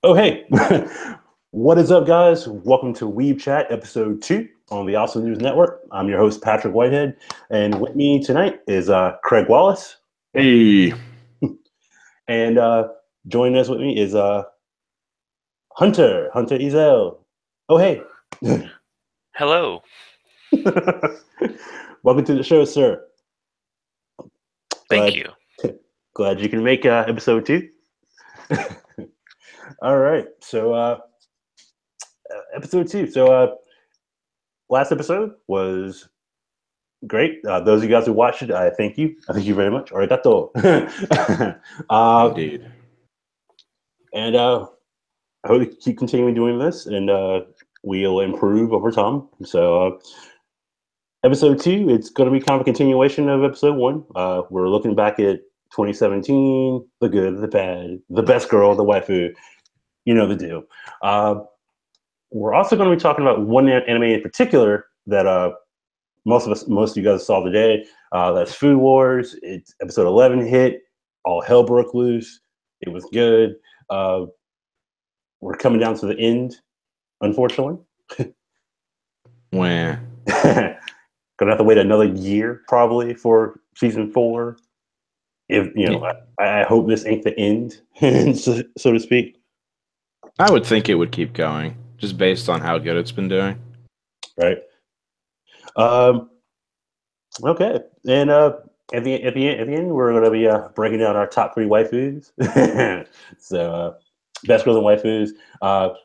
Oh, hey. What is up, guys? Welcome to WeebChat episode 2 on the Awesome News Network. I'm your host, Patrick Whitehead, and with me tonight is Craig Wallace. Hey, And joining us with me is Hunter Ezel. Oh, hey. Hello. Welcome to the show, sir. Thank Glad, you. glad you can make episode 2. All right. So, episode 2. So, last episode was great. Those of you guys who watched it, I thank you. I thank you very much. Arigato. indeed. And I hope to keep continuing doing this, and we'll improve over time. So, episode 2, it's going to be kind of a continuation of episode 1. We're looking back at 2017, the good, the bad, the best girl, the waifu. You know the deal. We're also going to be talking about one anime in particular that most of you guys saw today. That's Food Wars. It's episode 11 hit. All hell broke loose. It was good. We're coming down to the end, unfortunately. When Gonna have to wait another year probably for season 4. If you know, I hope this ain't the end, so to speak. I would think it would keep going, just based on how good it's been doing. Right. Um. Okay. And at the end, we're gonna be breaking down our top 3 waifus. So best girls and waifus.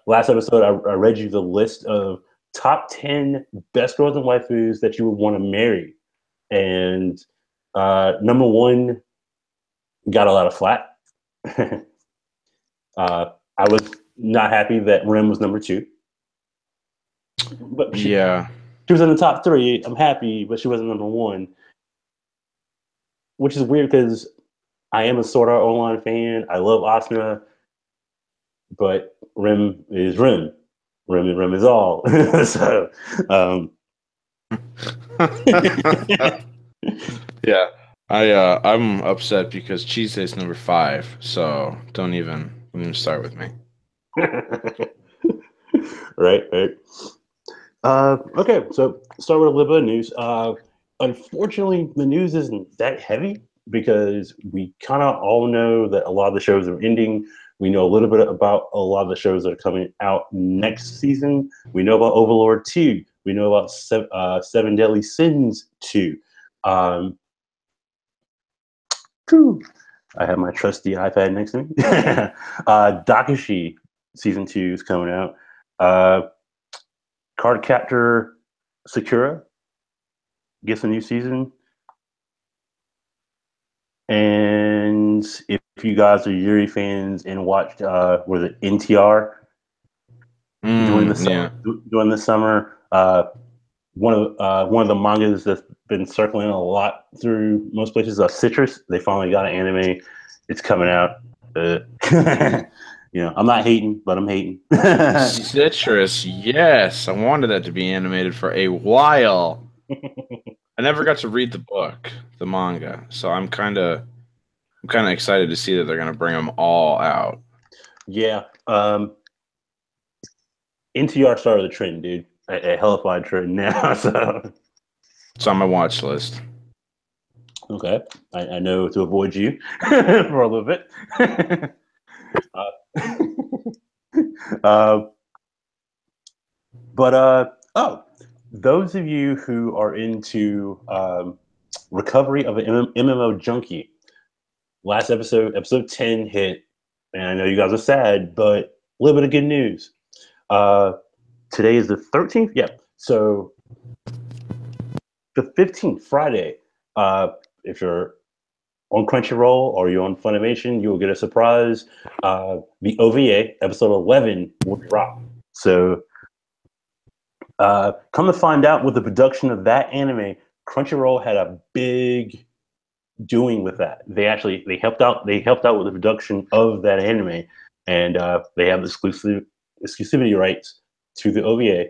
Last episode, I read you the list of top 10 best girls and waifus that you would want to marry, and number 1 got a lot of flack. I was not happy that Rim was number 2, but Yeah, she was in the top 3. I'm happy, but she wasn't number 1, which is weird because I am a Sword Art Online fan. I love Asuna, but Rim is Rim. Rim is all. So, yeah. I'm upset because Cheesesteak's number 5, so don't even start with me. right. Okay, so start with a little bit of news. Unfortunately, the news isn't that heavy because we kind of all know that a lot of the shows are ending. We know a little bit about a lot of the shows that are coming out next season. We know about Overlord 2. We know about Seven Deadly Sins 2. Um, Whew. I have my trusty iPad next to me. Dakashi season 2 is coming out. Card Captor Sakura gets a new season. And if you guys are Yuri fans and watched, was it NTR during the Yeah. summer? One of the mangas that's been circling a lot through most places, Citrus. They finally got an anime. It's coming out. I'm not hating, but I'm hating. Citrus, yes. I wanted that to be animated for a while. I never got to read the book, the manga, so I'm kind of excited to see that they're gonna bring them all out. Yeah. NTR started the trend, dude. A hellified trend now. So It's on my watch list. okay, I know to avoid you for a little bit. uh, but those of you who are into recovery of an MMO junkie, last episode 10 hit, and I know you guys are sad, but a little bit of good news. Today is the 13th. Yeah, so the 15th, Friday. If you're on Crunchyroll or you're on Funimation, you will get a surprise. The OVA episode 11 will drop. So come to find out, with the production of that anime, Crunchyroll had a big doing with that. They helped out. They helped out with the production of that anime, and they have exclusivity rights to the OVA.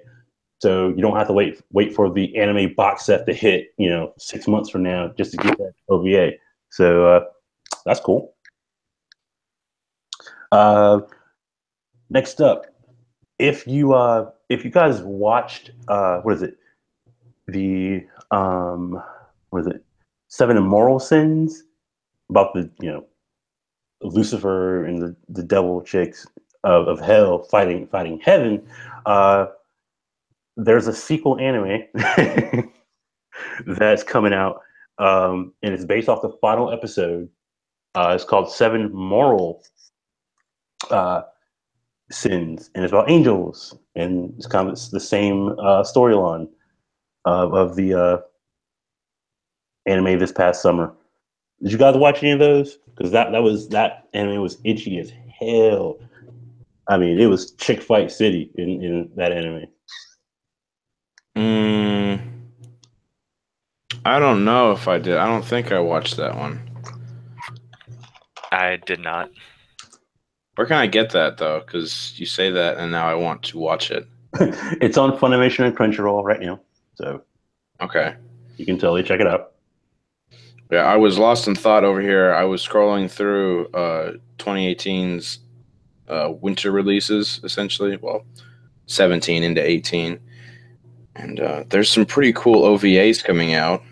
So you don't have to wait for the anime box set to hit, 6 months from now just to get that OVA. So that's cool. Uh, Next up, if you guys watched what is it? The what is it? Seven Immoral Sins, about the Lucifer and the devil chicks of hell fighting heaven. There's a sequel anime that's coming out, and it's based off the final episode. It's called Seven Moral Sins, and it's about angels, and it's kind of the same storyline of the anime this past summer. Did you guys watch any of those? Because that anime was itchy as hell. I mean, it was chick fight city in that anime. I don't know if I did. I don't think I watched that one. I did not. Where can I get that though? Because you say that, and now I want to watch it. It's on Funimation and Crunchyroll right now, so okay, you can totally check it out. Yeah, I was lost in thought over here. I was scrolling through 2018's winter releases, essentially. Well, 17 into 18. And there's some pretty cool OVAs coming out.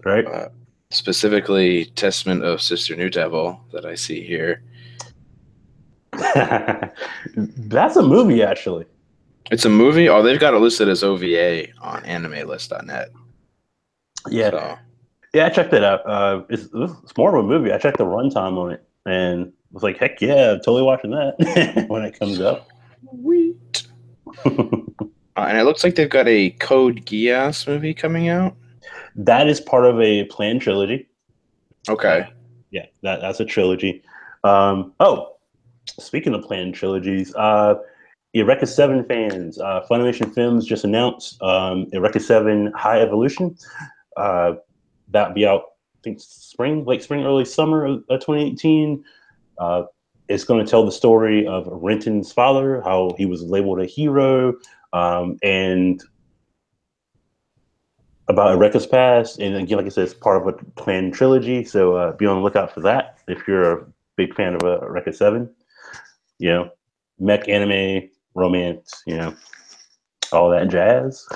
Right. Specifically, Testament of Sister New Devil that I see here. That's a movie, actually. It's a movie? Oh, they've got it listed as OVA on animelist.net. Yeah. So. Yeah, I checked it out. It's more of a movie. I checked the runtime on it and was like, heck yeah, I'm totally watching that when it comes up. Sweet. And it looks like they've got a Code Geass movie coming out. That is part of a planned trilogy. Okay. Yeah, that's a trilogy. Speaking of planned trilogies, Eureka 7 fans, Funimation Films just announced Eureka 7 High Evolution. That'll be out, I think, late spring, early summer of 2018. It's going to tell the story of Renton's father, how he was labeled a hero, and about Eureka's past. And again, like I said, it's part of a planned trilogy, so be on the lookout for that if you're a big fan of Eureka 7. Mech anime, romance, all that jazz.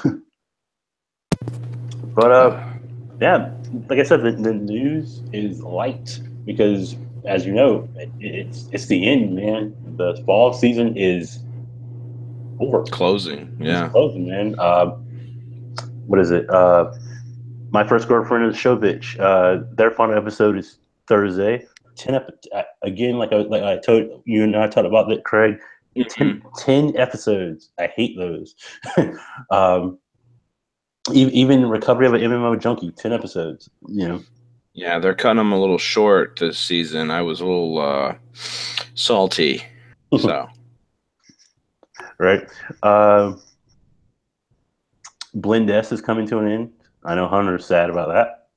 But yeah, like I said, the news is light because, as you know, it's the end, man. The fall season is over. Closing, yeah. It's closing, man. What is it? My First Girlfriend is Show Bitch. Their final episode is Thursday. 10 again, like I told you and I talked about that, Craig. 10 episodes. I hate those. Even Recovery of an MMO Junkie, 10 episodes. Yeah, they're cutting them a little short this season. I was a little salty. So. Right. Blend S is coming to an end. I know Hunter's sad about that.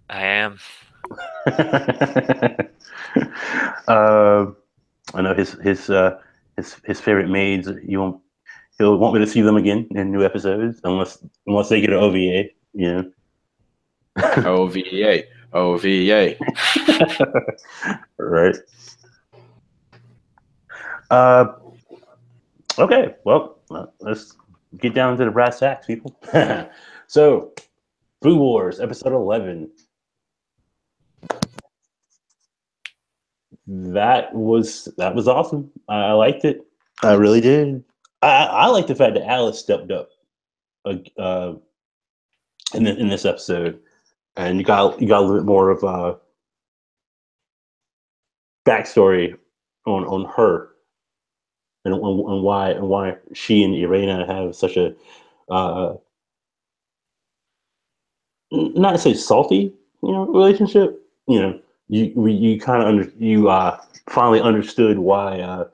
I am. I know his favorite maids. He'll want me to see them again in new episodes, unless they get an OVA. OVA. Right. Okay. Well, let's get down to the brass tacks, people. So, Food Wars, episode 11. That was awesome. I liked it. I really did. I like the fact that Alice stepped up in this episode, and you got a little bit more of backstory on her and why she and Irena have such a not to say salty relationship. You kind of finally understood why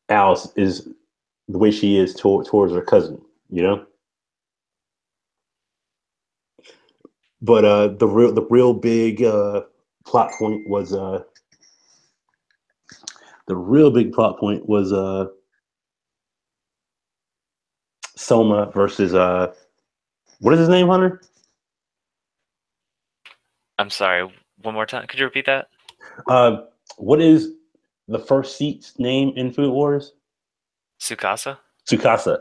Alice is the way she is towards her cousin, But the real big plot point was Soma versus what is his name, Hunter? I'm sorry. One more time. Could you repeat that? What is the first seat's name in Food Wars? Tsukasa? Tsukasa.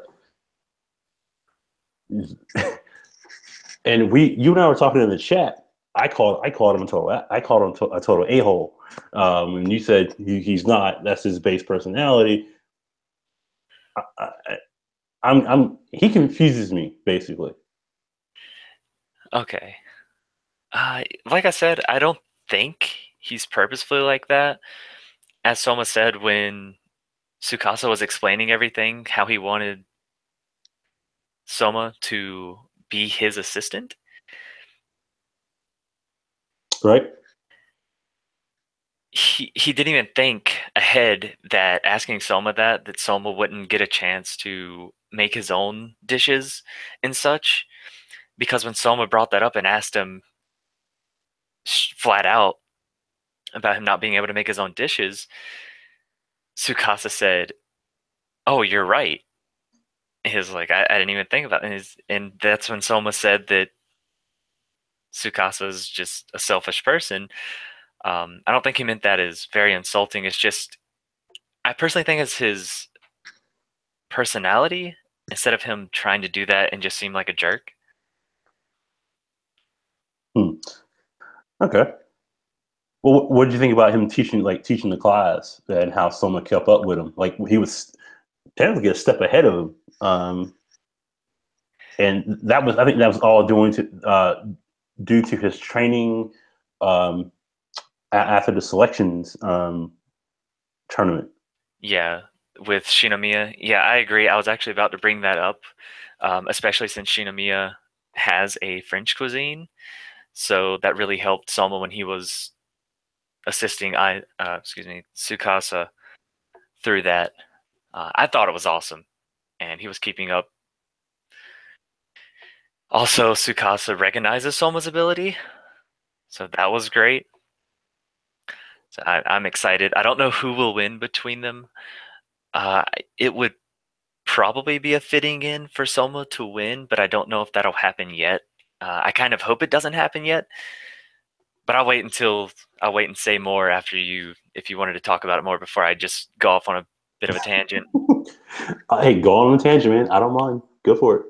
And you and I were talking in the chat. I called him a total a-hole. And you said he's not. That's his base personality. He confuses me basically. Okay. Like I said, I don't think he's purposefully like that. As Soma said when Tsukasa was explaining everything, how he wanted Soma to be his assistant. Right? He didn't even think ahead that asking Soma that Soma wouldn't get a chance to make his own dishes and such. Because when Soma brought that up and asked him flat out about him not being able to make his own dishes, Tsukasa said, "Oh, you're right." He was like, I didn't even think about it. And that's when Soma said that Tsukasa is just a selfish person. I don't think he meant that as very insulting. It's just, I personally think it's his personality instead of him trying to do that and just seem like a jerk. Okay. Well, what did you think about him teaching the class and how Soma kept up with him? Like he was technically a step ahead of him, and I think that was all due to his training after the selections tournament. Yeah, with Shinomiya. Yeah, I agree. I was actually about to bring that up, especially since Shinomiya has a French cuisine. So that really helped Soma when he was assisting Tsukasa through that. I thought it was awesome, and he was keeping up. Also, Tsukasa recognizes Soma's ability, so that was great. So I'm excited. I don't know who will win between them. It would probably be a fitting in for Soma to win, but I don't know if that'll happen yet. I kind of hope it doesn't happen yet, but I'll wait and say more after if you wanted to talk about it more before I just go off on a bit of a tangent. Hey, go on a tangent, man. I don't mind. Go for it.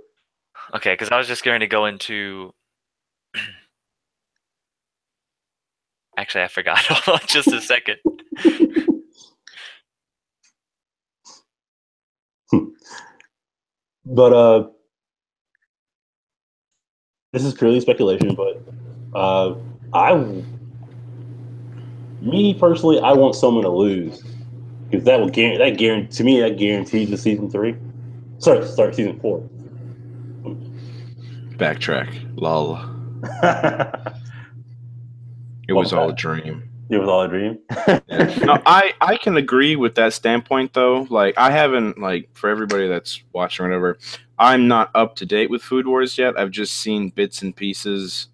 Okay, because I was just going to go into. Actually, I forgot. Hold on just a second. But this is purely speculation. But me personally, I want someone to lose because that guarantees the season 3. Sorry, start season 4. Backtrack. Lol. It was all a dream. It was all a dream. Yeah. No, I can agree with that standpoint though. Like I haven't for everybody that's watching or whatever, I'm not up to date with Food Wars yet. I've just seen bits and pieces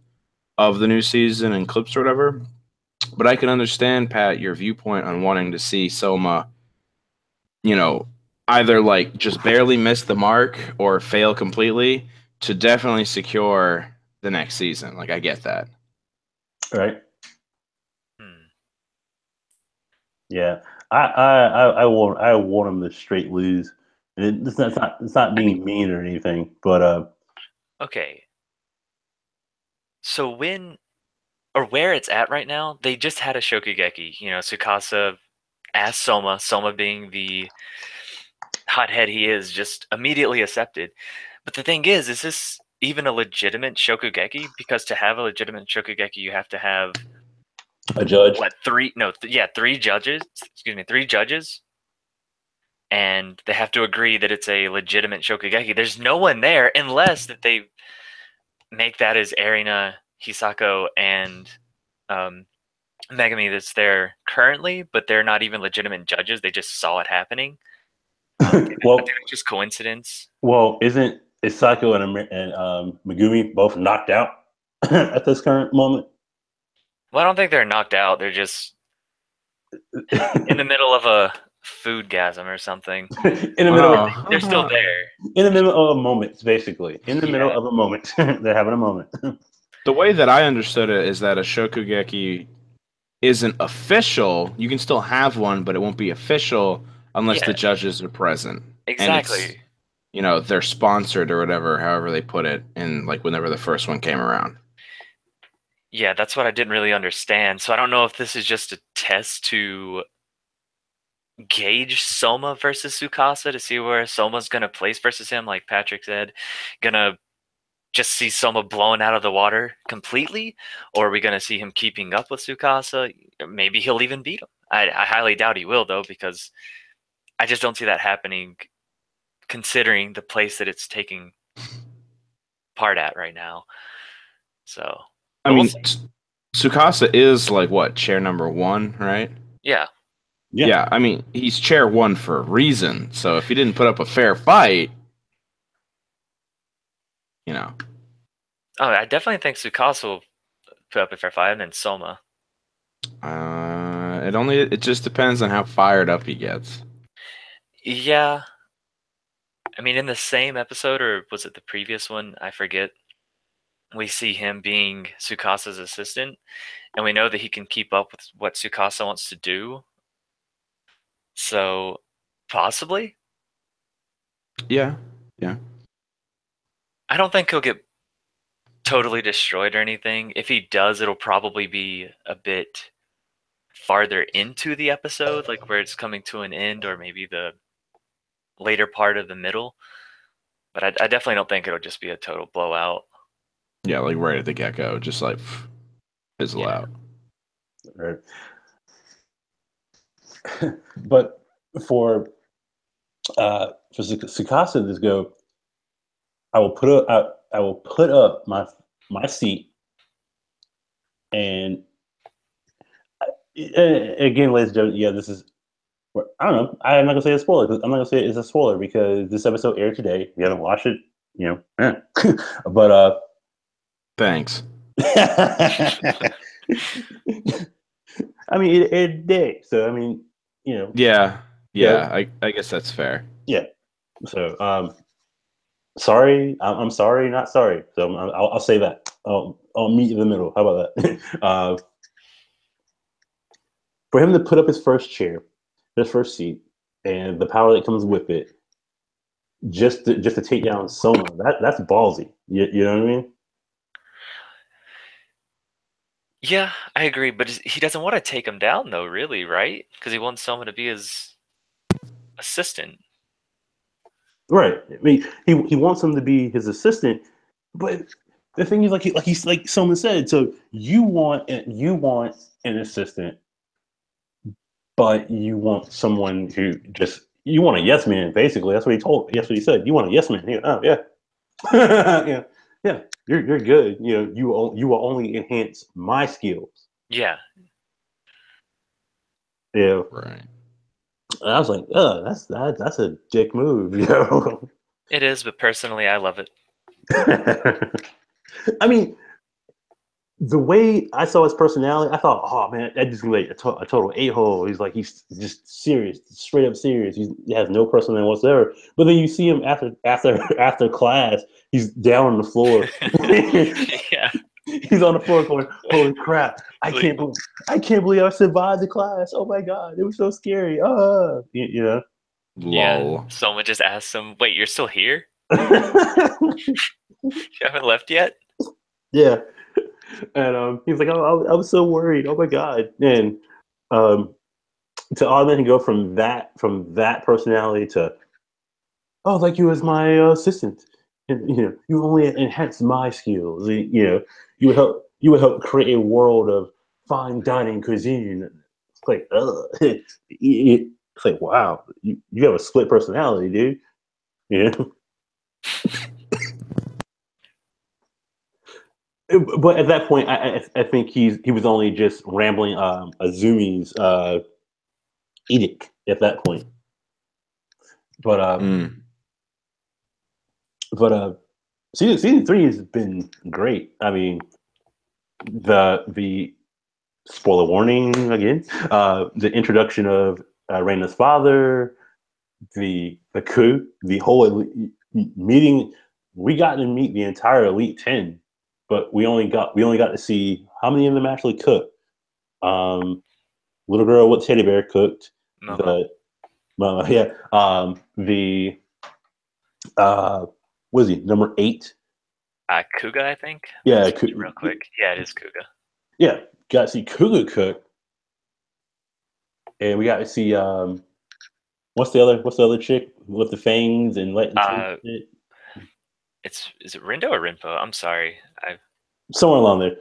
of the new season and clips or whatever. But I can understand, Pat, your viewpoint on wanting to see Soma, either just barely miss the mark or fail completely to definitely secure the next season. Like I get that. Right. Yeah, I want him to straight lose. And it's not being mean or anything, but okay. So where it's at right now, they just had a Shokugeki. Tsukasa asked Soma being the hothead he is, just immediately accepted. But the thing is this even a legitimate Shokugeki? Because to have a legitimate Shokugeki, you have to have a judge. What, three? No, three judges. Excuse me, three judges, and they have to agree that it's a legitimate Shokugeki. There's no one there unless that they make that as Erina, Hisako, and Megami that's there currently, but they're not even legitimate judges. They just saw it happening. Well, I think it's just coincidence. Well, isn't Isako and Megumi both knocked out at this current moment? Well, I don't think they're knocked out. They're just in the middle of a foodgasm or something. In the middle, they're still there. In the middle of a moment, basically. In the middle of a moment, they're having a moment. The way that I understood it is that a Shokugeki isn't official. You can still have one, but it won't be official unless the Yeah, judges are present. And it's, exactly. they're sponsored or whatever, however they put it in, like, whenever the first one came around. Yeah, that's what I didn't really understand. So I don't know if this is just a test to gauge Soma versus Sukasa to see where Soma's gonna place versus him, like Patrick said. Gonna just see Soma blown out of the water completely, or are we gonna see him keeping up with Sukasa? Maybe he'll even beat him. I highly doubt he will though, because I just don't see that happening considering the place that it's taking part at right now. So, I but we'll mean, see. Tsukasa is like what, chair number 1, right? Yeah. Yeah, I mean, he's chair 1 for a reason. So if he didn't put up a fair fight, you know. Oh, I definitely think Sukasa will put up a fair fight, and then Soma. It just depends on how fired up he gets. Yeah. I mean, in the same episode, or was it the previous one? I forget. We see him being Sukasa's assistant, and we know that he can keep up with what Sukasa wants to do. So, possibly. Yeah, yeah. I don't think he'll get totally destroyed or anything. If he does, it'll probably be a bit farther into the episode, like where it's coming to an end, or maybe the later part of the middle. But I definitely don't think it'll just be a total blowout. Yeah, like right at the get-go, just like fizzle Yeah. out. Right. But for Sukasa to go, I will put up my seat, and again, ladies and gentlemen, yeah, this is, I don't know. I'm not gonna say it's a spoiler. I'm not gonna say it's a spoiler because this episode aired today. If you haven't watched it, but Thanks. I mean, it aired today, so I mean, Yeah, yeah. I guess that's fair. Yeah. So, sorry, I'm sorry, not sorry. So I'll say that. I'll meet in the middle. How about that? For him to put up his first chair, his first seat, and the power that comes with it, just to take down Soma, that's ballsy. You know what I mean? Yeah, I agree, but he doesn't want to take him down though, really, right? Because he wants someone to be his assistant. Right. I mean, he wants him to be his assistant, but the thing is, like someone said, so you want an assistant, but you want someone who just, you want a yes man. Basically, that's what he told. That's what he said. You want a yes man. Yeah. Oh, yeah. Yeah. Yeah. You're good. You will only enhance my skills. Yeah. Yeah. Right. And I was like, that's a dick move, It is, but personally, I love it. I mean, the way I saw his personality, I thought, oh man, that just like a total a-hole. He's just serious, straight up serious. He has no personality whatsoever. But then you see him after class, he's down on the floor. Yeah. He's on the floor going, holy crap, I can't believe I survived the class. Oh my god, it was so scary. Yeah. Lol. Someone just asked him, "Wait, you're still here? You haven't left yet?" Yeah. And he was like, "Oh, I was so worried. Oh my god!" And to automatically go from that personality to, "Oh, like you as my assistant, and you only enhance my skills. You would help create a world of fine dining cuisine." It's like, it's like, wow, you have a split personality, dude. Yeah. But at that point, I think he was only just rambling Azumi's edict at that point. But season 3 has been great. I mean, the spoiler warning again. The introduction of Reina's father, the coup, the whole meeting. We got to meet the entire Elite 10, but we only got to see how many of them actually cook. Little girl with teddy bear cooked. Momo. What is he? Number 8. Kuga, I think. Yeah, Real quick. Yeah, it is Kuga. Yeah, got to see Kuga cook, and we got to see what's the other chick with the fangs and letting is it Rindo or Rinpo? I'm sorry. Somewhere along there.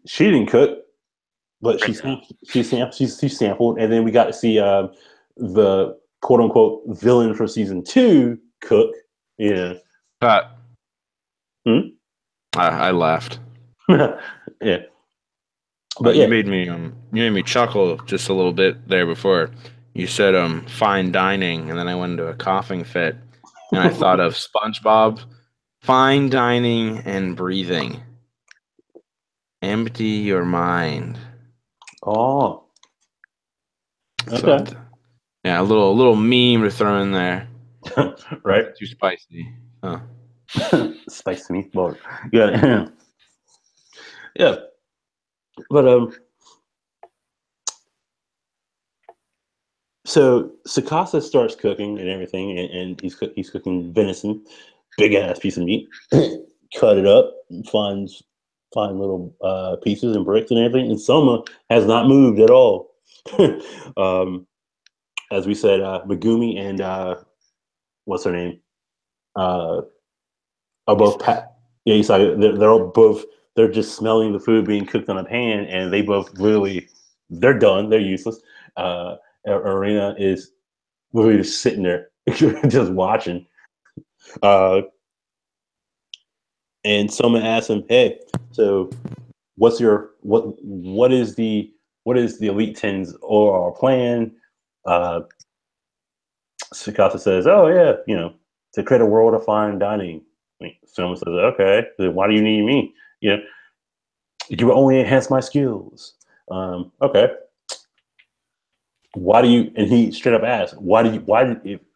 She didn't cook, but she sampled, and then we got to see the quote unquote villain for season 2 cook. Yeah. I laughed. Yeah. But you made me chuckle just a little bit there before you said fine dining, and then I went into a coughing fit, and I thought of SpongeBob, fine dining and breathing. Empty your mind. Oh. Okay. So, yeah, a little meme to throw in there. Right. Too spicy. Huh. Spicy meatball. Yeah. Yeah. But so Sakasa starts cooking and everything, and he's cooking venison, big ass piece of meat. Cut it up, finds little pieces and bricks and everything. And Soma has not moved at all. As we said, Megumi and what's her name? Are both yeah, they're all both. They're just smelling the food being cooked on a pan, and they both literally they're done. They're useless. Arena is literally just sitting there, just watching. And someone asks him, "Hey, so what's your what is the Elite Ten's overall plan?" Sakata says, "Oh yeah, to create a world of fine dining." Someone says, "Okay, then why do you need me? You will only enhance my skills." Okay. Why do you? And he straight up asks, "Why do you?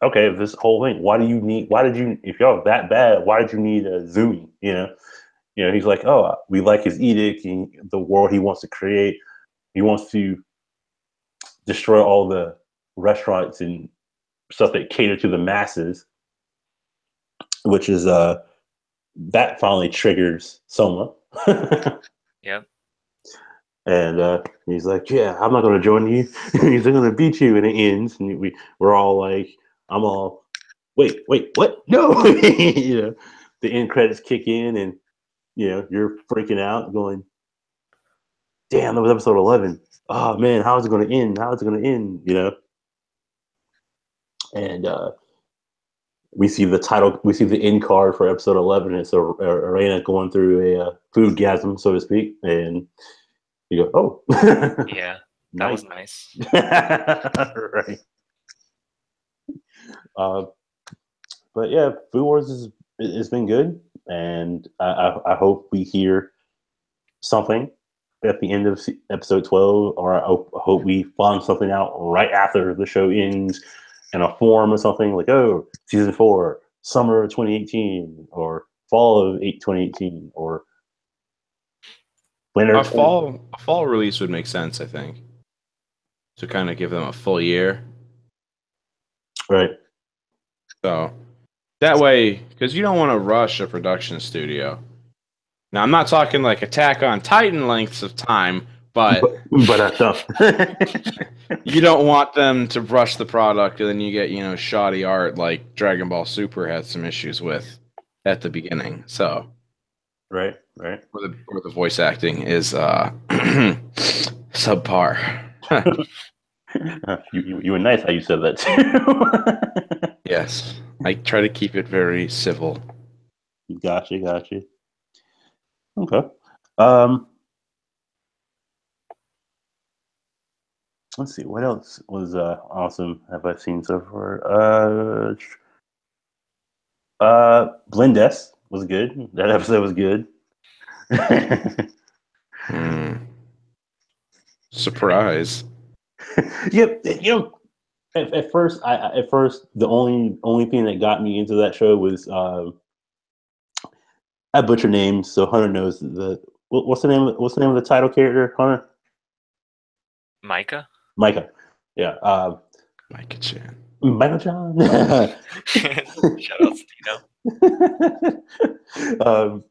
If this whole thing, why do you need? Why did you? If y'all that bad, why did you need a Zumi? He's like, oh, we like his edict and the world he wants to create. He wants to destroy all the restaurants and stuff that cater to the masses, which is that finally triggers Soma. Yep. And he's like, yeah, I'm not going to join you. He's going to beat you, and it ends. And we're all like, I'm all, wait, what? No, the end credits kick in, and you're freaking out, going, damn, that was episode 11. Oh man, how is it going to end? How is it going to end? And we see the end card for episode 11. It's Arena going through a foodgasm, so to speak, and you go, oh, yeah, that was nice. Right. But yeah, Food Wars has been good, and I hope we hear something at the end of episode 12, or I hope we find something out right after the show ends in a form or something like, oh, season 4, summer 2018, or fall of 2018, or winter. A fall release would make sense, I think, to kind of give them a full year. Right. So that way, because you don't want to rush a production studio. Now, I'm not talking like Attack on Titan lengths of time, but you don't want them to rush the product and then you get, shoddy art like Dragon Ball Super had some issues with at the beginning. So, right. Or the voice acting is subpar. You were nice how you said that too. Yes, I try to keep it very civil. Gotcha. Okay. Let's see, what else was awesome have I seen so far? Blindes was good. That episode was good. Surprise. Yep. At first, the only thing that got me into that show was I butcher names, so Hunter knows what's the name of the title character, Hunter? Micah? Micah. Yeah. Micah Chan. Michael John. Shout out to Tino.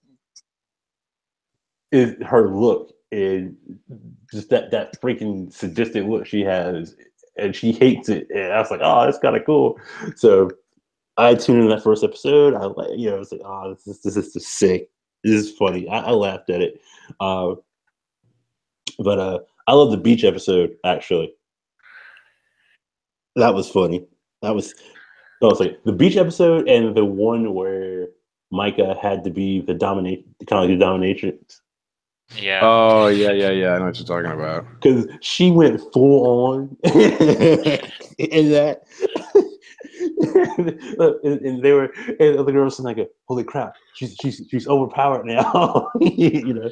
Is her look and just that freaking sadistic look she has, and she hates it. And I was like, oh, that's kind of cool. So I tuned in that first episode. I like, I was like, oh, this is just sick. This is funny. I laughed at it. But I love the beach episode. Actually, that was funny. That was like the beach episode and the one where Micah had to be the dominate, kind of like the dominatrix. Yeah. Oh yeah. I know what you're talking about. Because she went full on in that. and they were, and the girls were like, "Holy crap, she's overpowered now," and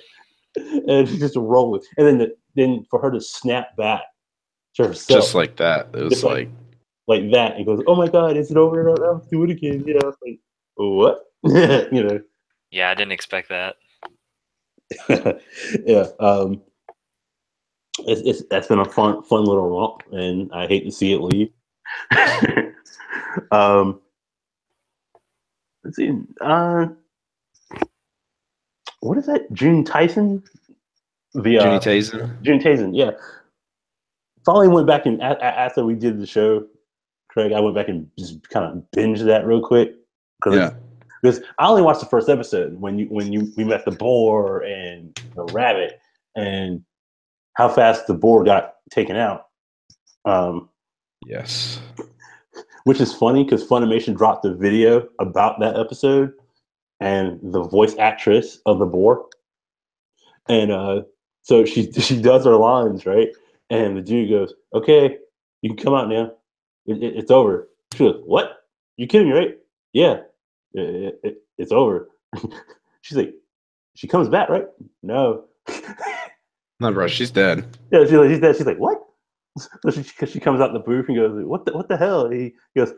she's just rolling. And then for her to snap back to herself, Just like that, it was just like that, and goes, "Oh my god, is it over? I'll do it again." It's like, what? Yeah, I didn't expect that. Yeah. That's been a fun little romp, and I hate to see it leave. Let's see. What is that? June Tyson? Junie Tazen. June Tyson, yeah. Finally went back and after we did the show, Craig, I went back and just kind of binged that real quick because I only watched the first episode when we met the boar and the rabbit and how fast the boar got taken out. Yes. Which is funny because Funimation dropped a video about that episode and the voice actress of the boar. And so she does her lines, right? And the dude goes, "Okay, you can come out now. It's over." She goes, "What? You kidding me, right?" "Yeah, it's over." She's like, "She comes back, right?" "No." No, bro, she's dead. Yeah, she's dead. She's like, "What?" So she comes out the booth and goes, "What the hell?" He goes,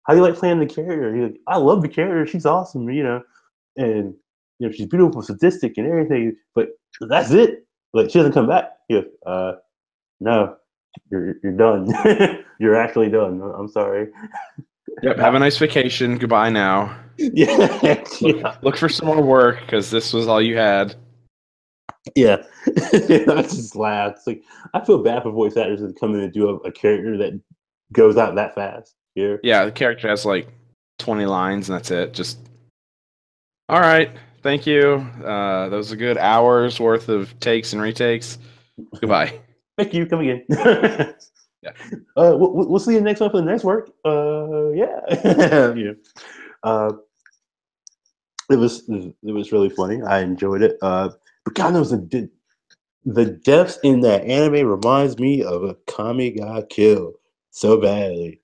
"How do you like playing the character?" He's like, "I love the character. She's awesome, and she's beautiful, sadistic, and everything. But that's it. Like she doesn't come back." He goes, "No, you're done. You're actually done. I'm sorry." Yep. Have a nice vacation. Goodbye now. Yeah. Look for some more work because this was all you had. Yeah. I just laughed. It's like I feel bad for voice actors that come in and do a character that goes out that fast. Yeah, the character has like 20 lines and that's it. Just all right. Thank you. That was a good hour's worth of takes and retakes. Goodbye. Thank you. Come again. Yeah. We'll see you next one for the next work. Yeah. Yeah. It was really funny. I enjoyed it. But God knows the deaths in that anime reminds me of a Kami got killed so badly.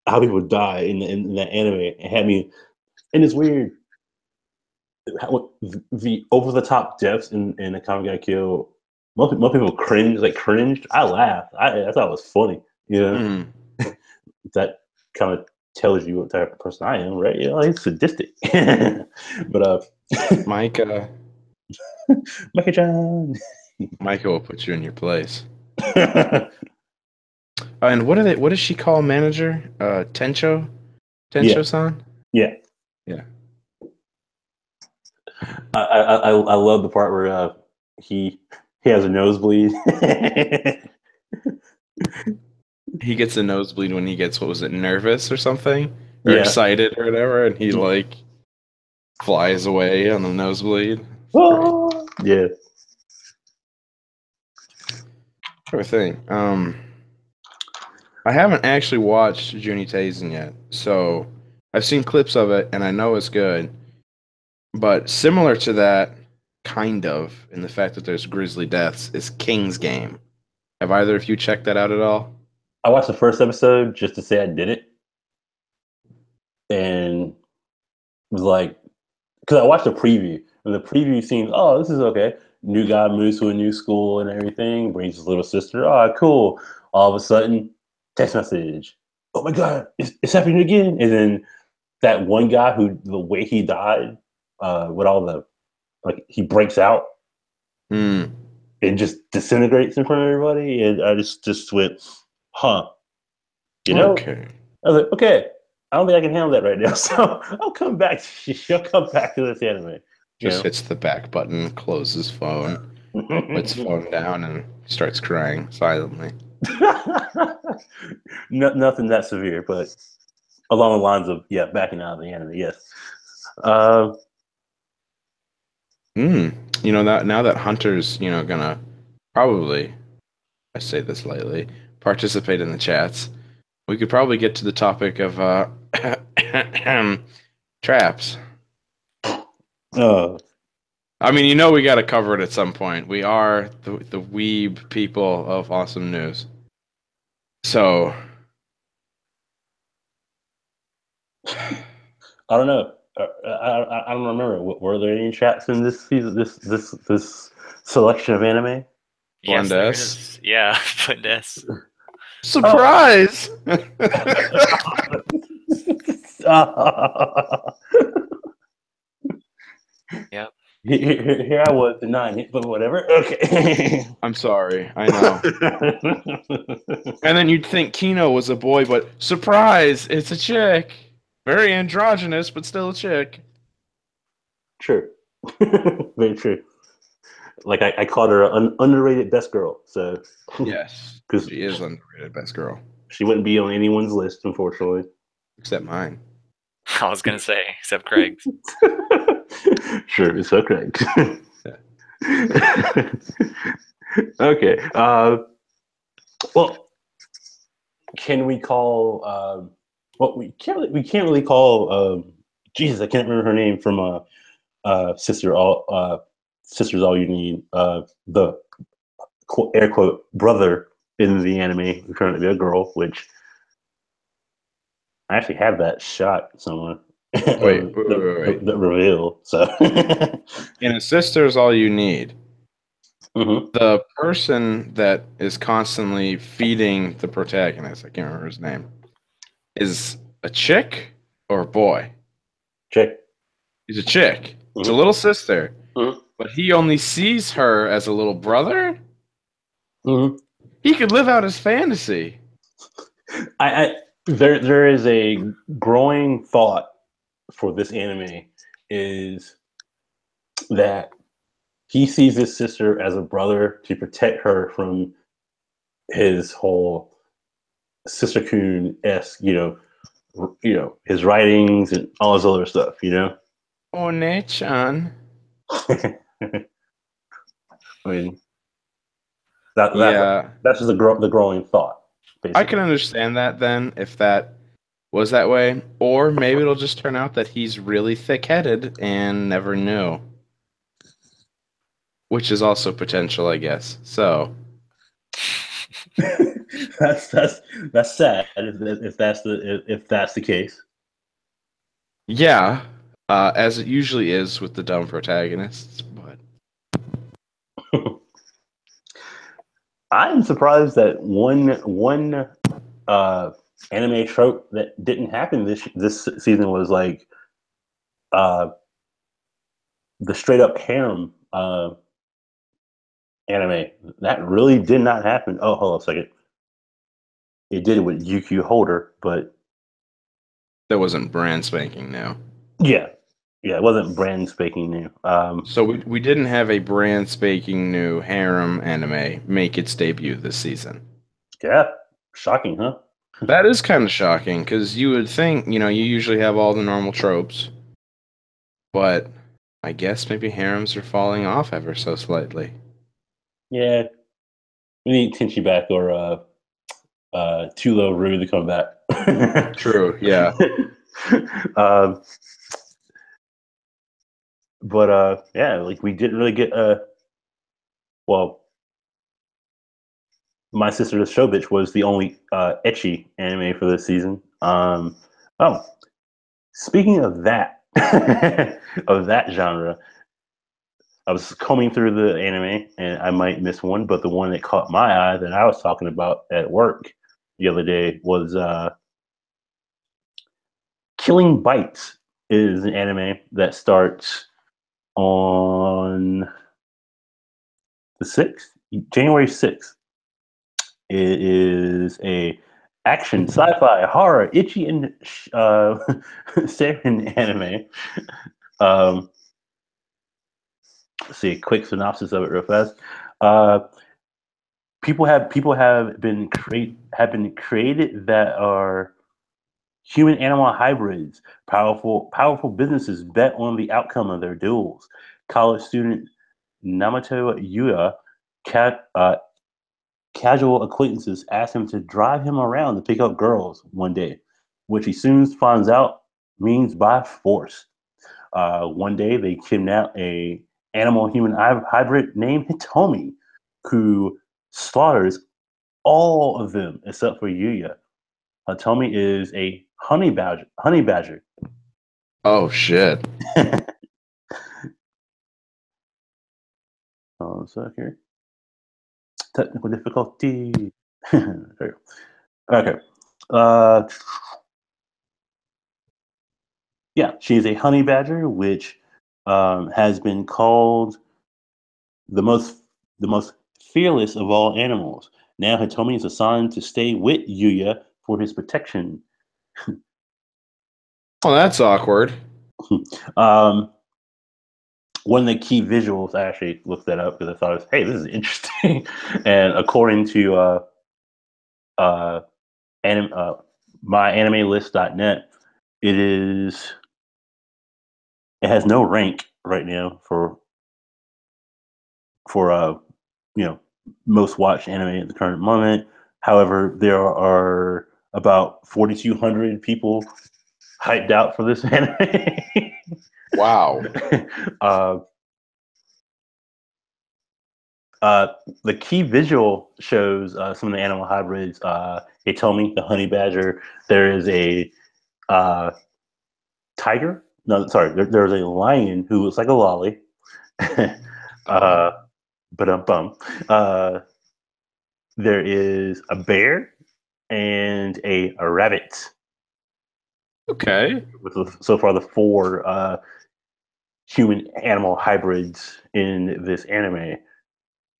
How people die in that anime. It had me, and it's weird. How, the over the top deaths in a Kami got killed. Most people cringed. I laughed. I thought it was funny. Mm. That kind of tells you what type of person I am, right? He's sadistic. But Micah John. Micah will put you in your place. And what does she call manager? Tencho? Tencho-san? Yeah. I love the part where he has a nosebleed. He gets a nosebleed when he gets, what was it, nervous or something? Or excited or whatever, and he like flies away on the nosebleed. Oh, yeah. Sure thing. I haven't actually watched Junie Taisen yet, so I've seen clips of it and I know it's good. But similar to that, kind of, in the fact that there's grisly deaths, is King's Game. Have either of you checked that out at all? I watched the first episode just to say I did it, and was like, because I watched the preview, and the preview seems, oh, this is okay. New guy moves to a new school and everything, brings his little sister. Oh, cool. All of a sudden, text message. Oh my God, it's happening again. And then that one guy who, the way he died, with all the, like, he breaks out. Mm. it just disintegrates in front of everybody, and I just went, huh? You know? Okay. I was like, okay, I don't think I can handle that right now, so I'll come back. I'll come back to this anime. Just hits the back button, closes phone, puts phone down, and starts crying silently. Nothing that severe, but along the lines of backing out of the anime. Yes. You know that now that Hunter's gonna probably, I say this lightly, participate in the chats, we could probably get to the topic of traps. I mean, we got to cover it at some point. We are the weeb people of awesome news. So I don't know. I don't remember. Were there any traps in this season? This selection of anime? Yes, there Blendess. is. Yeah, Blendess. Surprise! Yep. Here I was denying it, but whatever. Okay. I'm sorry. I know. And then you'd think Kino was a boy, but surprise! It's a chick. Very androgynous, but still a chick. True. Very true. Like I called her an underrated best girl. So yes, because she is underrated best girl. She wouldn't be on anyone's list, unfortunately. Except mine. I was gonna say, except Craig's. Sure, it's so Craig. Okay. Well, can we call? We can't really call. Jesus, I can't remember her name from Sister All. Sisters All You Need. The air quote brother in the anime currently be a girl, which I actually have that shot somewhere. Wait. The reveal. So in a Sister's All You Need, mm-hmm. the person that is constantly feeding the protagonist, I can't remember his name, is a chick or a boy? Chick. He's a chick. Mm-hmm. It's a little sister. Mm-hmm. But he only sees her as a little brother? Mm-hmm. He could live out his fantasy. There is a growing thought for this anime is that he sees his sister as a brother to protect her from his whole Sister Kun-esque, his writings and all this other stuff, Oh, Ne-chan. I mean, that's just the growing thought. Basically. I can understand that then, if that was that way. Or maybe it'll just turn out that he's really thick-headed and never knew. Which is also potential, I guess. So that's sad if that's the case. yeah, as it usually is with the dumb protagonists, but I'm surprised that one anime trope that didn't happen this season was like the straight up harem anime. That really did not happen. Oh, hold on a second. It did it with UQ Holder, but that wasn't brand spanking new. Yeah, it wasn't brand spanking new. So we didn't have a brand spanking new harem anime make its debut this season. Yeah, shocking, huh? That is kind of shocking because you would think, you usually have all the normal tropes, but I guess maybe harems are falling off ever so slightly. Yeah, we need Tenchi back or Tulo Rue to come back. True, yeah. But yeah, like we didn't really get well, My Sister the Show Bitch was the only ecchi anime for this season. Speaking of that of that genre, I was combing through the anime and I might miss one, but the one that caught my eye that I was talking about at work the other day was Killing Bites. Is an anime that starts on the 6th, January 6th. It is a action, sci-fi, horror, itchy, and seinen anime. Let's see a quick synopsis of it real fast. People have been created that are human animal hybrids. Powerful businesses bet on the outcome of their duels. College student Namato Yuya casual acquaintances ask him to drive him around to pick up girls one day, which he soon finds out means by force. One day they kidnap a animal human hybrid named Hitomi, who slaughters all of them except for Yuya. Hitomi is a honey badger. Oh shit. So here, technical difficulty. There you go. Okay. Yeah, she is a honey badger, which has been called the most fearless of all animals. Now Hitomi is assigned to stay with Yuya for his protection. Oh, that's awkward. um, One of the key visuals, I actually looked that up because I thought, hey, this is interesting. And according to myanimelist.net, it has no rank right now for you know most watched anime at the current moment. However, there are about 4,200 people hyped out for this anime. Wow. The key visual shows some of the animal hybrids. Hitomi, the honey badger. There is a tiger. No, sorry. There's a lion who looks like a lolly. But there is a bear and a rabbit. Okay. So far, the 4 human animal hybrids in this anime.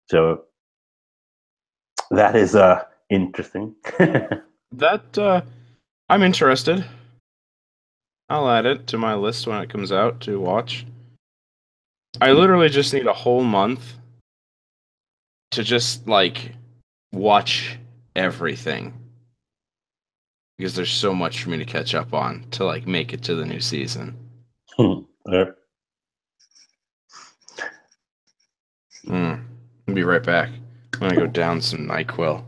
So that is interesting. That I'm interested. I'll add it to my list when it comes out to watch. I literally just need a whole month to just like watch everything. Because there's so much for me to catch up on to like make it to the new season. There. I'll be right back. I'm gonna go down some NyQuil.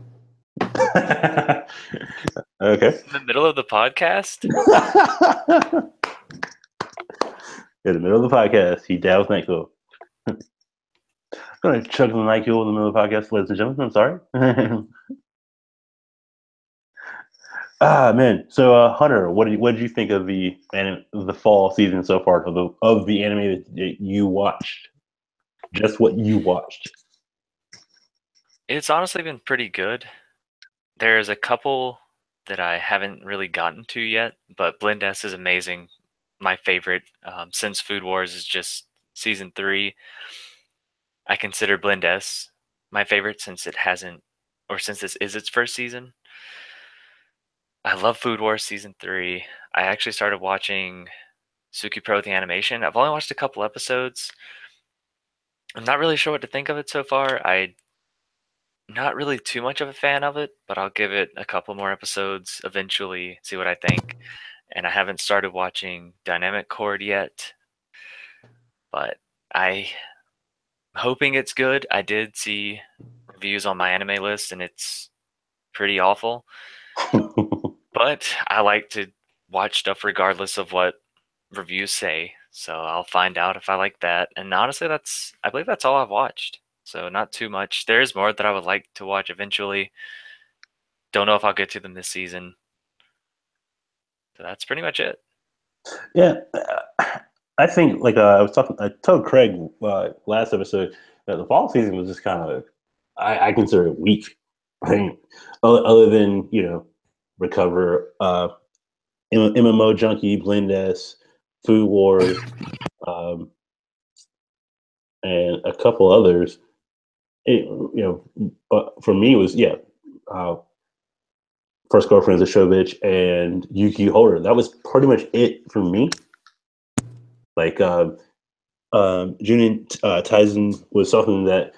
Okay. In the middle of the podcast? In the middle of the podcast, he dabs NyQuil. I'm going to chug the NyQuil in the middle of the podcast, ladies and gentlemen. I'm sorry. Man. So, Hunter, what did you think of the fall season so far of the anime that you watched? Just what you watched. It's honestly been pretty good. There's a couple that I haven't really gotten to yet, but Blend S is amazing. My favorite since Food Wars is just season 3. I consider Blend S my favorite since this is its first season. I love Food Wars season 3. I actually started watching Suki Pro the animation. I've only watched a couple episodes. I'm not really sure what to think of it so far. I'm not really too much of a fan of it, but I'll give it a couple more episodes eventually, see what I think. And I haven't started watching Dynamic Chord yet, but I'm hoping it's good. I did see reviews on my anime list, and it's pretty awful. But I like to watch stuff regardless of what reviews say, so I'll find out if I like that. And honestly, I believe that's all I've watched. So not too much. There's more that I would like to watch eventually. Don't know if I'll get to them this season. So that's pretty much it. Yeah, I think like I told Craig last episode that the fall season was just kind of I consider it weak. I think other than Recover, MMO Junkie, Blend S, Food Wars, and a couple others. But for me, it was First Girlfriend Zashovich and Yuki Holder. That was pretty much it for me. Like Junin Taisen was something that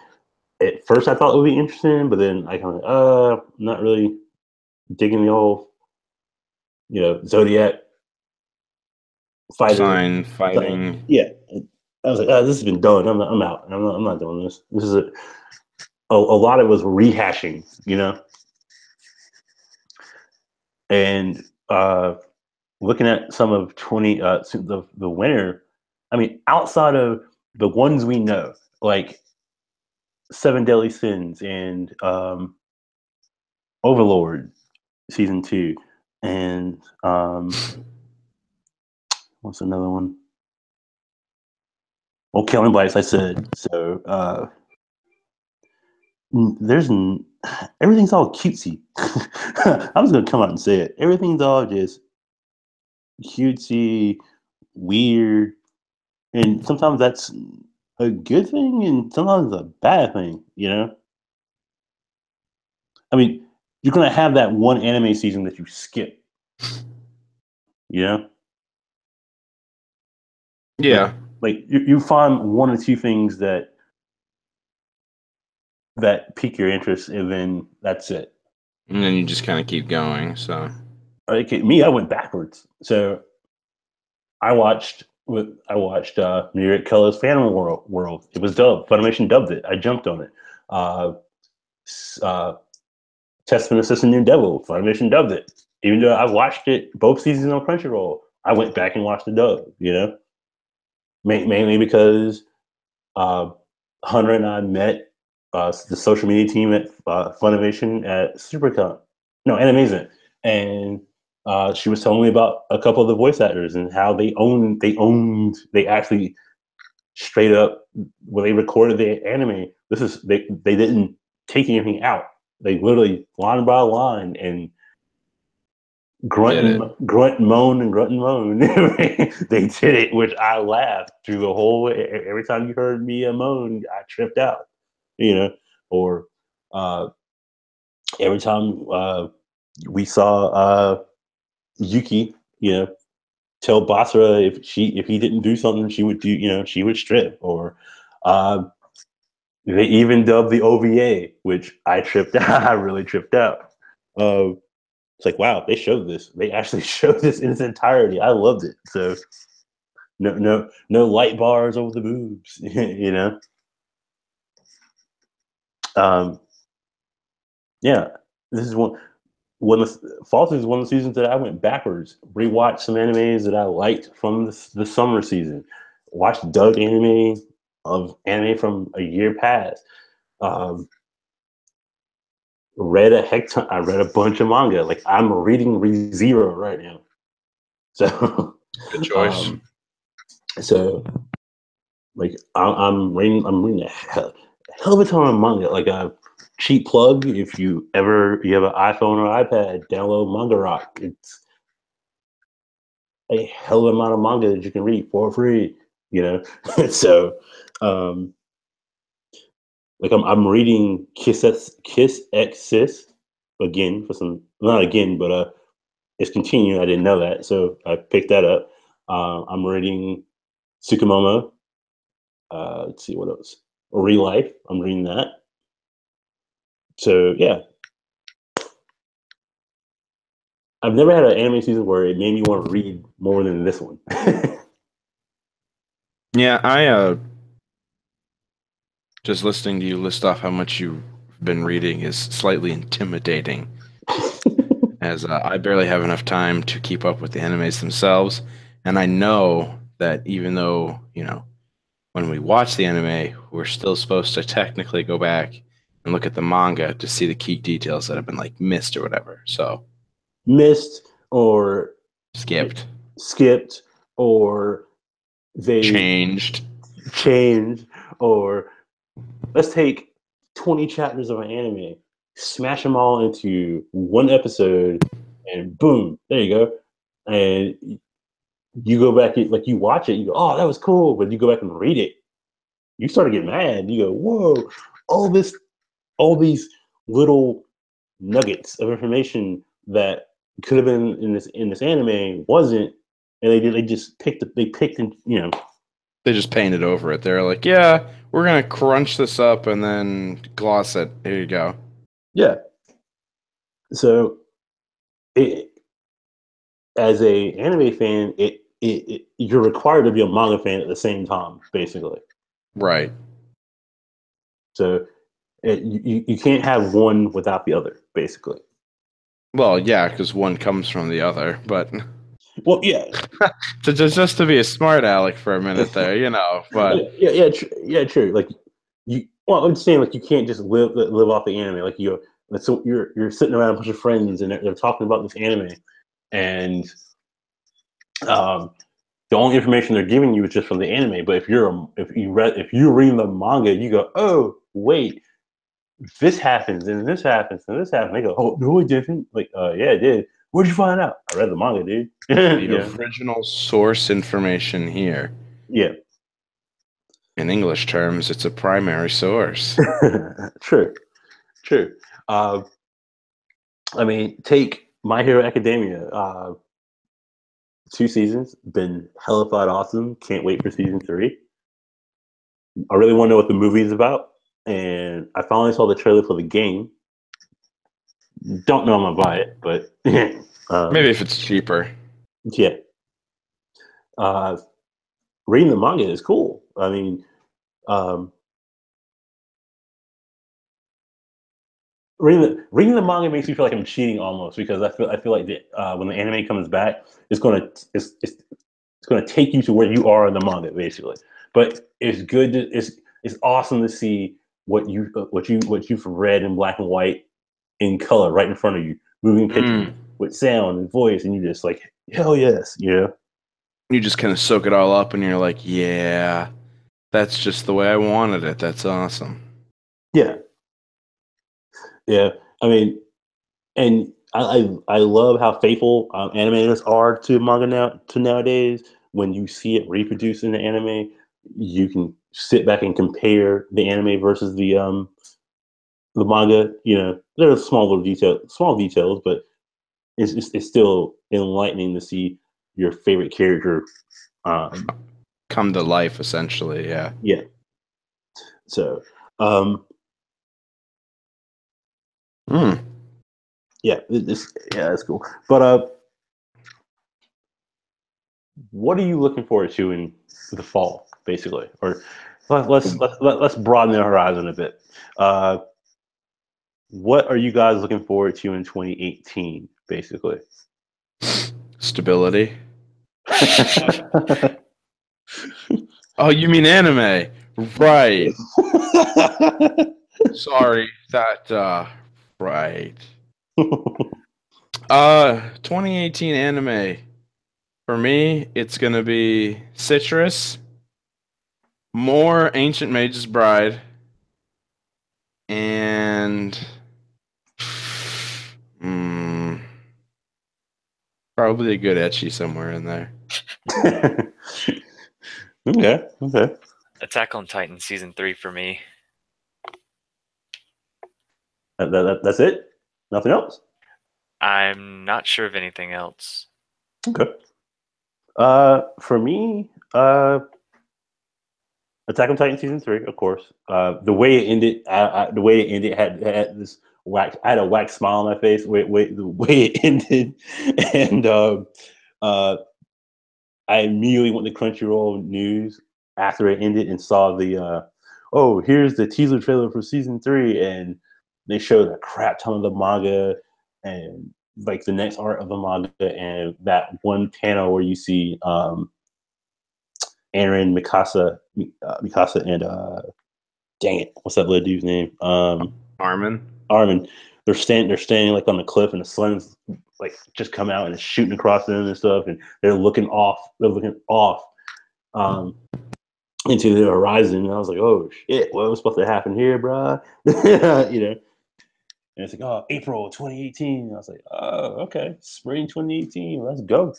at first I thought would be interesting, but then I kind of not really digging the whole Zodiac fighter Sign fighting. Yeah, I was like, this has been done. I'm out. I'm not doing this. This is a lot of it was rehashing, and looking at some of 20 the winner. I mean, outside of the ones we know, like Seven Deadly Sins and Overlord season 2, and what's another one? Well, Killing Bites, I said. So there's everything's all cutesy. I'm just gonna come out and say it. Everything's all just cutesy, weird, and sometimes that's a good thing, and sometimes a bad thing. I mean, you're gonna have that one anime season that you skip. Yeah. Like you find one or two things that pique your interest, and then that's it. And then you just kind of keep going. So, I went backwards. So I watched Muriel Keller's Phantom World. It was dubbed. Funimation dubbed it. I jumped on it. Testament Assistant New Devil. Funimation dubbed it. Even though I watched it both seasons on Crunchyroll, I went back and watched the dub. Mainly because Hunter and I met the social media team at Funimation at SuperCon. No, Animazement. And she was telling me about a couple of the voice actors and how they actually straight up, when they recorded the anime, they didn't take anything out. They literally line by line and grunt and moan. They did it, which I laughed through the whole. Every time you heard me moan, I tripped out. Or every time we saw Yuki, tell Basra if he didn't do something, she would do. She would strip. Or they even dubbed the OVA, which I tripped out. I really tripped out. It's like, wow, they showed this. They actually showed this in its entirety. I loved it. So no light bars over the boobs, Yeah, this is False is one of the seasons that I went backwards. Rewatched some animes that I liked from the summer season. Watched dubbed anime from a year past. I read a bunch of manga. Like I'm reading ReZero right now. So good choice. So like I'm reading a hell of a ton of manga. Like a cheap plug, if you have an iPhone or iPad, download Manga Rock. It's a hell of an amount of manga that you can read for free. So like I'm reading Kiss X Sis again for some, not again, but it's continuing. I didn't know that, so I picked that up. I'm reading Tsukumomo. Let's see what else. Real Life. I'm reading that. So yeah, I've never had an anime season where it made me want to read more than this one. Yeah, I just listening to you list off how much you've been reading is slightly intimidating, as I barely have enough time to keep up with the animes themselves. And I know that even though, when we watch the anime, we're still supposed to technically go back and look at the manga to see the key details that have been like missed or whatever. So missed or skipped or they changed, or let's take 20 chapters of an anime, smash them all into one episode, and boom, there you go. And you go back, like you watch it, you go, oh, that was cool. But you go back and read it, you start to get mad. You go, whoa, all these little nuggets of information that could have been in this anime wasn't, and they just picked and They just painted over it. They're like, yeah, we're gonna crunch this up and then gloss it. Here you go. yeah. So it, as a anime fan, you're required to be a manga fan at the same time, basically. Right. So you can't have one without the other, basically. Well, yeah, because one comes from the other, but Well, yeah, just to be a smart aleck for a minute there, but yeah, true. Like well, I'm just saying, like you can't just live off the anime. Like so you're sitting around a bunch of friends and they're talking about this anime, and um, the only information they're giving you is just from the anime. But if you're reading the manga, you go, oh wait, this happens and this happens and this happens. They go, oh no, it didn't. Like, yeah, it did. Where'd you find out? I read the manga, dude. the original source information here. Yeah. In English terms, it's a primary source. True. I mean, take My Hero Academia. 2 seasons, been hellified awesome. Can't wait for season 3. I really want to know what the movie is about, and I finally saw the trailer for the game. Don't know I'm gonna buy it, but Maybe if it's cheaper. Yeah. Reading the manga is cool. I mean, reading the manga makes me feel like I'm cheating almost, because I feel like when the anime comes back, it's gonna take you to where you are in the manga, basically. But it's good. It's awesome to see what you've read in black and white in color right in front of you, moving pictures with sound and voice, and you just like, hell yes, You just kind of soak it all up, and you're like, yeah, that's just the way I wanted it. That's awesome. Yeah. I mean, and I love how faithful animators are to manga nowadays. When you see it reproduced in the anime, you can sit back and compare the anime versus the manga. There are small details, but it's still enlightening to see your favorite character come to life, essentially. Yeah. Yeah. So, yeah, that's cool. But what are you looking forward to in the fall, basically? Or let's broaden the horizon a bit. What are you guys looking forward to in 2018, basically? Stability. Oh, you mean anime? Right. Sorry, that right. 2018 anime. For me, it's gonna be Citrus, more Ancient Mage's Bride, and probably a good ecchi somewhere in there. Okay. Attack on Titan season 3 for me. That's it? Nothing else? I'm not sure of anything else. Okay. For me, Attack on Titan season 3, of course. The way it ended, had this wax. I had a wax smile on my face. The way it ended, and I immediately went to Crunchyroll News after it ended and saw the oh, here's the teaser trailer for season 3, and they showed a crap ton of the manga and like the next art of the manga, and that one panel where you see Aaron, Mikasa, and dang it, what's that little dude's name? Armin. They're standing like on the cliff, and the sun's like just come out and it's shooting across them and stuff, and they're looking off. Into the horizon, and I was like, "Oh shit, what was supposed to happen here, bro?" And it's like, "Oh, April 2018." And I was like, "Oh, okay, spring 2018, let's go."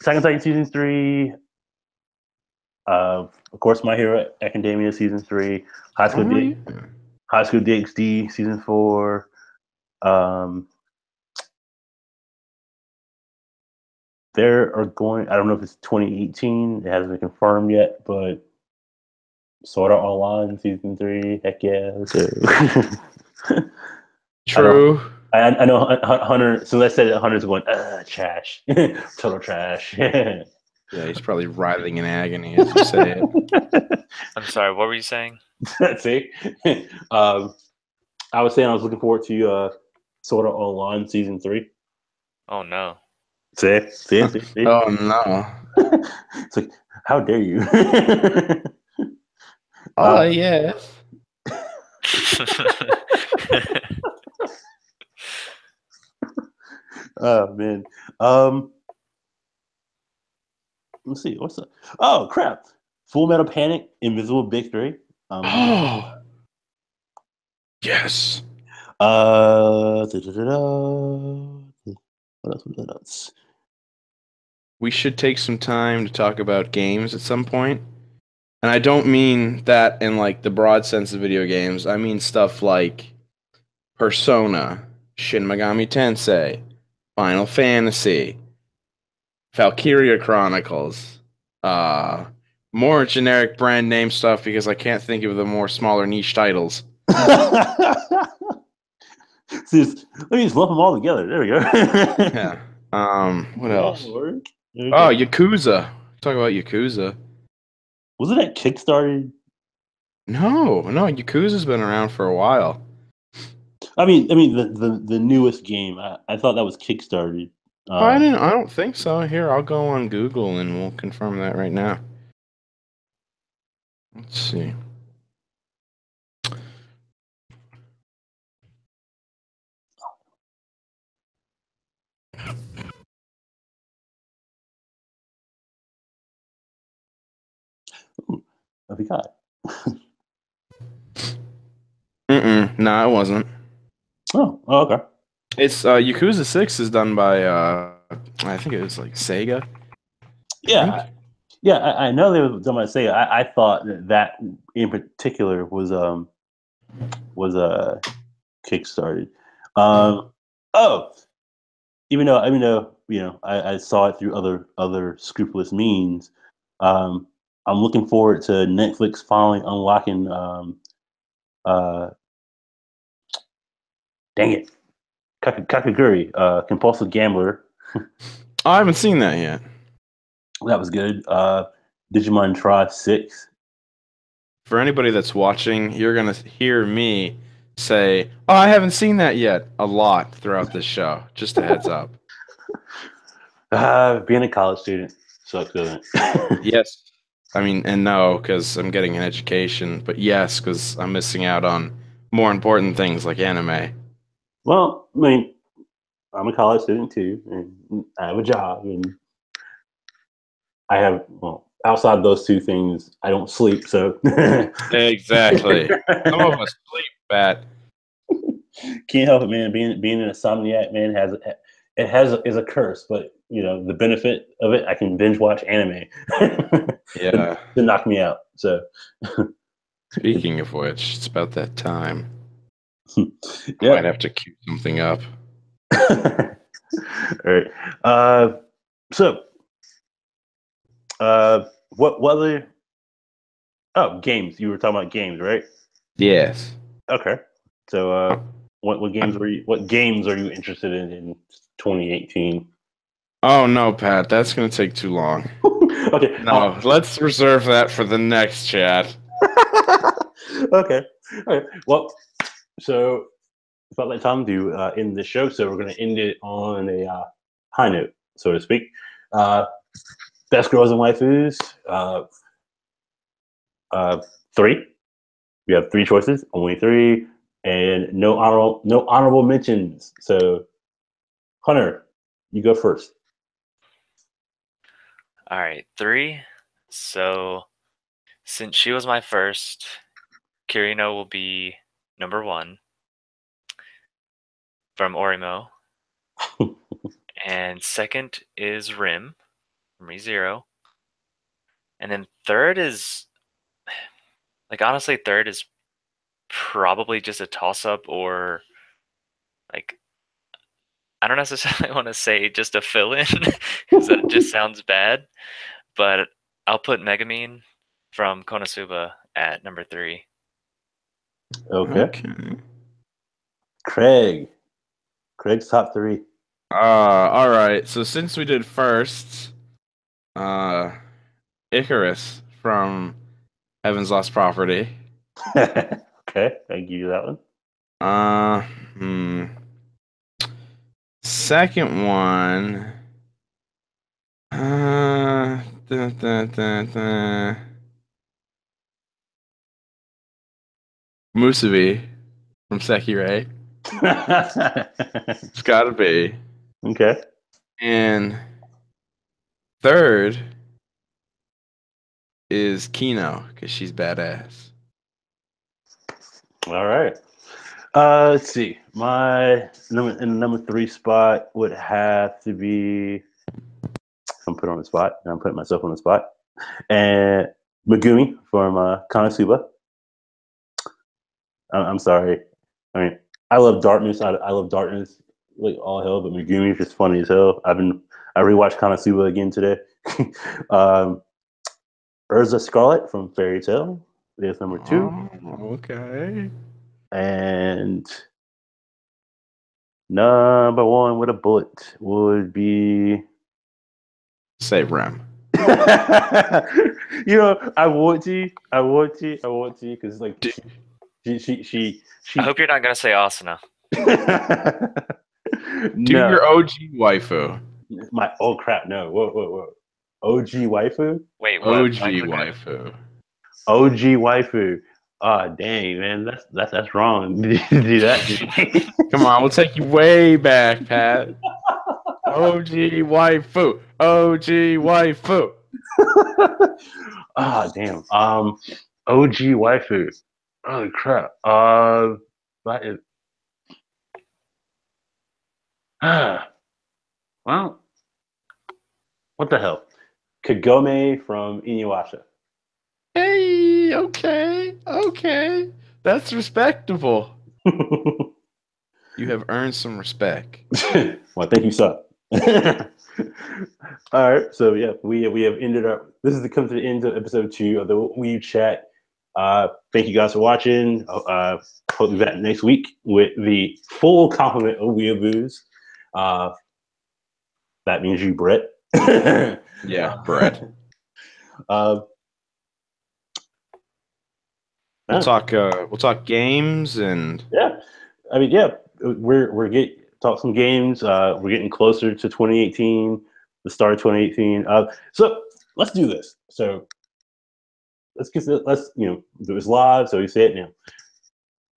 Attack on Titan season 3. Of course, My Hero Academia season 3, High School High School DxD season 4. There are going. I don't know if it's 2018. It hasn't been confirmed yet, but Sword Art Online season 3. Heck yeah! So, True. I know Hunter. So I said Hunter's going trash, total trash. Yeah, he's probably writhing in agony as you say it. I'm sorry, what were you saying? See, I was saying I was looking forward to Sword Art Online season 3. Oh no. See. Oh no. It's like, how dare you? Oh yes. Oh man. Let's see. What's up? Oh crap! Full Metal Panic, Invisible Big 3. Oh yes. Da-da-da-da. What else? We should take some time to talk about games at some point. And I don't mean that in like the broad sense of video games. I mean stuff like Persona, Shin Megami Tensei, Final Fantasy, Valkyria Chronicles, more generic brand name stuff because I can't think of the more smaller niche titles. See, let me just lump them all together. There we go. Yeah. What else? Okay. Oh, Yakuza. Talk about Yakuza. Wasn't that Kickstarted? No, Yakuza's been around for a while. I mean, the newest game. I thought that was Kickstarted. I don't think so. Here, I'll go on Google and we'll confirm that right now. Let's see. I forgot. No, it wasn't. Oh, okay. It's Yakuza 6 is done by I think it was like Sega. Yeah, I know they were done by Sega. I thought that in particular was kickstarted. Oh, even though I saw it through other scrupulous means. I'm looking forward to Netflix finally unlocking. Uh, Dang it, Kakaguri, compulsive gambler. I haven't seen that yet. That was good. Digimon Try 6. For anybody that's watching, you're gonna hear me say, "Oh, I haven't seen that yet," a lot throughout this show. Just a heads up. Being a college student sucks, doesn't it? Yes. I mean, and no, because I'm getting an education, but yes, because I'm missing out on more important things like anime. Well, I mean, I'm a college student too, and I have a job, and I have outside those two things, I don't sleep. So Exactly. Some of us sleep, Pat. can't help it, man. Being an insomniac, man, is a curse, but the benefit of it, I can binge watch anime. Yeah. to knock me out. So Speaking of which, it's about that time. yeah. Might have to queue something up. All right. So what other? Oh, games. You were talking about games, right? Yes. Okay. So what games were you? What games are you interested in 2018? Oh no, Pat, that's gonna take too long. Okay. No, let's reserve that for the next chat. Okay. All right. Well, so it's about that time to end the show. So we're going to end it on a high note, so to speak. Best girls and waifus. 3. We have 3 choices, only 3, and no honorable mentions. So, Hunter, you go first. All right, 3. So, since she was my first, Kirino will be number 1 from Orimo. And second is Rim from ReZero. And then third is, like, honestly, third is probably just a toss-up, or like, I don't necessarily want to say just a fill-in because that just sounds bad, but I'll put Megumin from Konosuba at number 3. Okay. Craig's top 3. All right. So since we did first, Icarus from Heaven's Lost Property. Okay, I give you that one. Second one. Musubi from Sekirei. It's gotta be. Okay. And third is Kino, because she's badass. All right. Let's see. My number 3 spot would have to be. I'm put on the spot. I'm putting myself on the spot. And Megumi from Konosuba. I'm sorry. I mean, I love Darkness. I love Darkness like all hell, but Megumi is just funny as hell. I rewatched Konosuba again today. Urza Scarlet from Fairy Tail is number 2. Oh, okay. And number 1 with a bullet would be. Say Rem. You know, I want to, because like she. I hope you're not gonna say Asuna. Do your OG waifu. Oh crap! No, whoa. OG waifu. Wait, what? OG waifu. OG waifu. Ah, dang, man, that's wrong. Did you do that? Come on, we'll take you way back, Pat. OG waifu. OG waifu. Ah, damn. OG waifu. Oh crap. That is. Well, what the hell? Kagome from Inuyasha. Hey, okay. That's respectable. You have earned some respect. Well, thank you, sir. All right, so yeah, we have ended our. This is come to the end of episode 2 of the WeebChat. Thank you guys for watching. Hope you'll be back next week with the full complement of Weeaboos. That means you, Brett. Yeah, Brett. We'll talk games and yeah. I mean, yeah, we're getting talk some games. We're getting closer to 2018, the start of 2018. So let's do this. So let's do this live. So we say it now.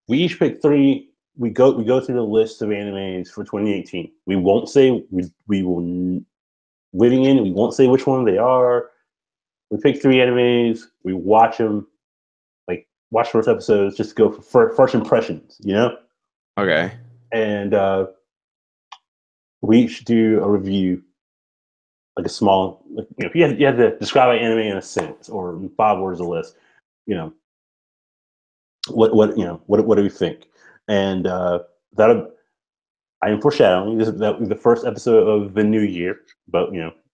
We each pick 3. We go through the list of animes for 2018. We won't say we will living in. We won't say which one they are. We pick 3 animes. We watch them. Watch first episodes just to go for first impressions, you know? Okay. And we each do a review, like a small, if you have to describe an anime in a sentence or in 5 words or less, you know, what do we think? And that I am foreshadowing. That was the first episode of the new year, but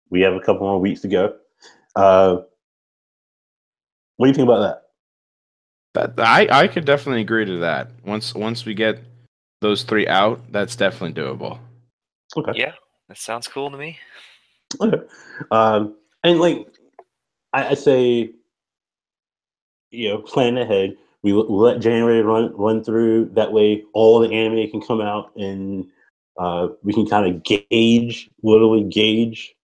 we have a couple more weeks to go. What do you think about that? I could definitely agree to that. Once we get those 3 out, that's definitely doable. Okay. Yeah, that sounds cool to me. Okay. And like I say, plan ahead. We'll let January run through. That way, all the anime can come out, and we can kind of literally gauge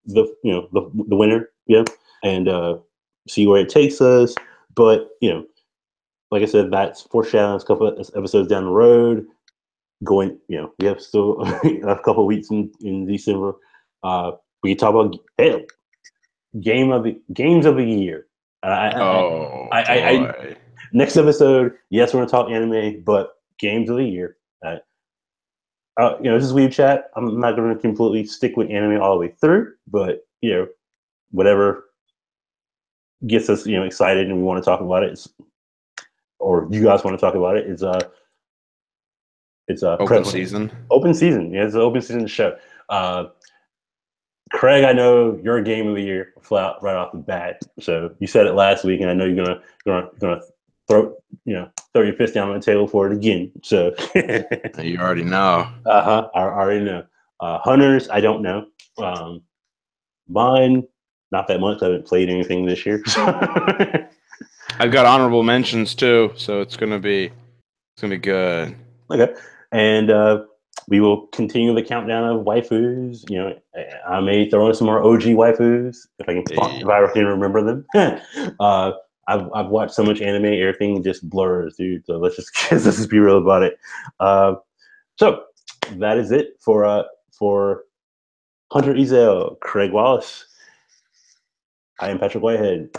the winner, and see where it takes us. But like I said, that's foreshadowing a couple of episodes down the road. We have still a couple of weeks in December. We can talk about games of the year. Next episode, yes, we're gonna talk anime, but games of the year. This is WeebChat. I'm not gonna completely stick with anime all the way through, but whatever gets us, excited and we want to talk about it, or you guys want to talk about it, it's Open season. Open season. Yeah, it's an open season show. Craig, I know your game of the year flat right off the bat. So you said it last week, and I know you're gonna throw your fist down on the table for it again. So You already know. I already know. Hunters, I don't know. Mine, not that much. I haven't played anything this year. I've got honorable mentions too, so it's gonna be good. Okay, and we will continue the countdown of waifus. I may throw in some more OG waifus if I can remember them. I've watched so much anime, everything just blurs, dude. So let's just be real about it. So that is it for Hunter Ezel, Craig Wallace. I am Patrick Whitehead.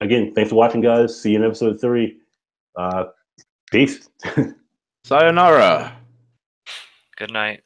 Again, thanks for watching, guys. See you in episode 3. Peace. Sayonara. Good night.